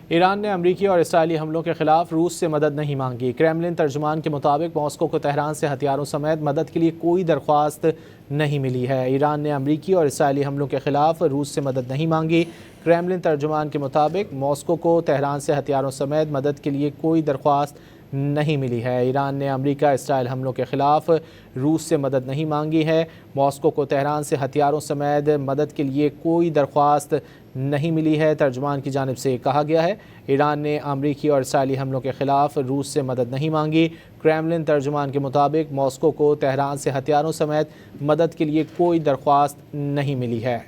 ایران نے امریکی اور اسرائیلی حملوں کے خلاف روس سے مدد نہیں مانگی۔ کریملن ترجمان کے مطابق ماسکو کو تہران سے ہتھیاروں سمیت مدد کے لیے کوئی درخواست نہیں ملی ہے۔ ایران نے امریکی اور اسرائیلی حملوں کے خلاف روس سے مدد نہیں مانگی۔ کریملن ترجمان کے مطابق ماسکو کو تہران سے ہتھیاروں سمیت مدد کے لیے کوئی درخواست نہیں ملی ہے۔ ایران نے امریکہ اسرائیل حملوں کے خلاف روس سے مدد نہیں مانگی ہے۔ ماسکو کو تہران سے ہتھیاروں سمیت مدد کے لیے کوئی درخواست نہیں ملی ہے۔ ترجمان کی جانب سے کہا گیا ہے ایران نے امریکی اور اسرائیلی حملوں کے خلاف روس سے مدد نہیں مانگی۔ کریملن ترجمان کے مطابق ماسکو کو تہران سے ہتھیاروں سمیت مدد کے لیے کوئی درخواست نہیں ملی ہے۔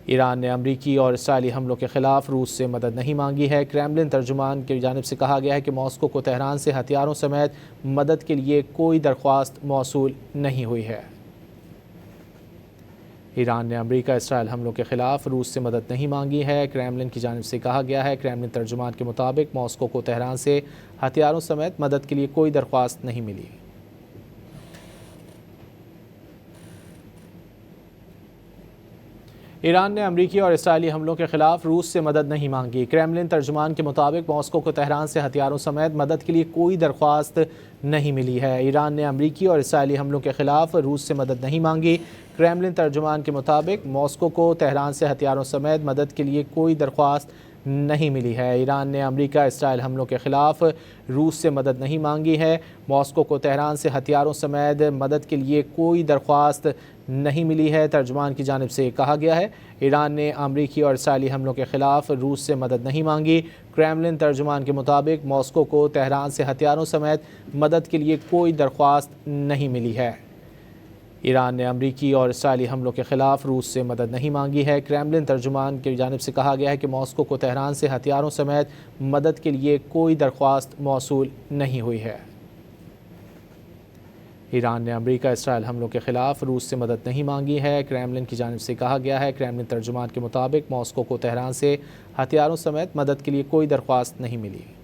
ایران نے امریکی اور اسرائیلی حملوں کے خلاف روس سے مدد نہیں مانگی ہے۔ کریملن ترجمان کی جانب سے کہا گیا ہے کہ ماسکو کو تہران سے ہتھیاروں سمیت مدد کے لیے کوئی درخواست موصول نہیں ہوئی ہے۔ ایران نے امریکہ اسرائیل حملوں کے خلاف روس سے مدد نہیں مانگی ہے۔ کریملن کی جانب سے کہا گیا ہے کریملن ترجمان کے مطابق ماسکو کو تہران سے ہتھیاروں سمیت مدد کے لیے کوئی درخواست نہیں ملی۔ ایران نے امریکی اور اسرائیلی حملوں کے خلاف روس سے مدد نہیں مانگی۔ کریملن ترجمان کے مطابق ماسکو کو تہران سے ہتھیاروں سمیت مدد کے لیے کوئی درخواست نہیں ملی ہے۔ ایران نے امریکی اور اسرائیلی حملوں کے خلاف روس سے مدد نہیں مانگی۔ کریملن ترجمان کے مطابق ماسکو کو تہران سے ہتھیاروں سمیت مدد کے لیے کوئی درخواست نہیں ملی ہے۔ ایران نے امریکہ اسرائیل حملوں کے خلاف روس سے مدد نہیں مانگی ہے۔ ماسکو کو تہران سے ہتھیاروں سمیت مدد کے لیے کوئی درخواست نہیں ملی ہے۔ ترجمان کی جانب سے کہا گیا ہے ایران نے امریکی اور اسرائیلی حملوں کے خلاف روس سے مدد نہیں مانگی۔ کریملن ترجمان کے مطابق ماسکو کو تہران سے ہتھیاروں سمیت مدد کے لیے کوئی درخواست نہیں ملی ہے۔ ایران نے امریکی اور اسرائیلی حملوں کے خلاف روس سے مدد نہیں مانگی ہے۔ کریملن ترجمان کی جانب سے کہا گیا ہے کہ ماسکو کو تہران سے ہتھیاروں سمیت مدد کے لیے کوئی درخواست موصول نہیں ہوئی ہے۔ ایران نے امریکہ اسرائیل حملوں کے خلاف روس سے مدد نہیں مانگی ہے۔ کریملن کی جانب سے کہا گیا ہے کریملن ترجمان کے مطابق ماسکو کو تہران سے ہتھیاروں سمیت مدد کے لیے کوئی درخواست نہیں ملی۔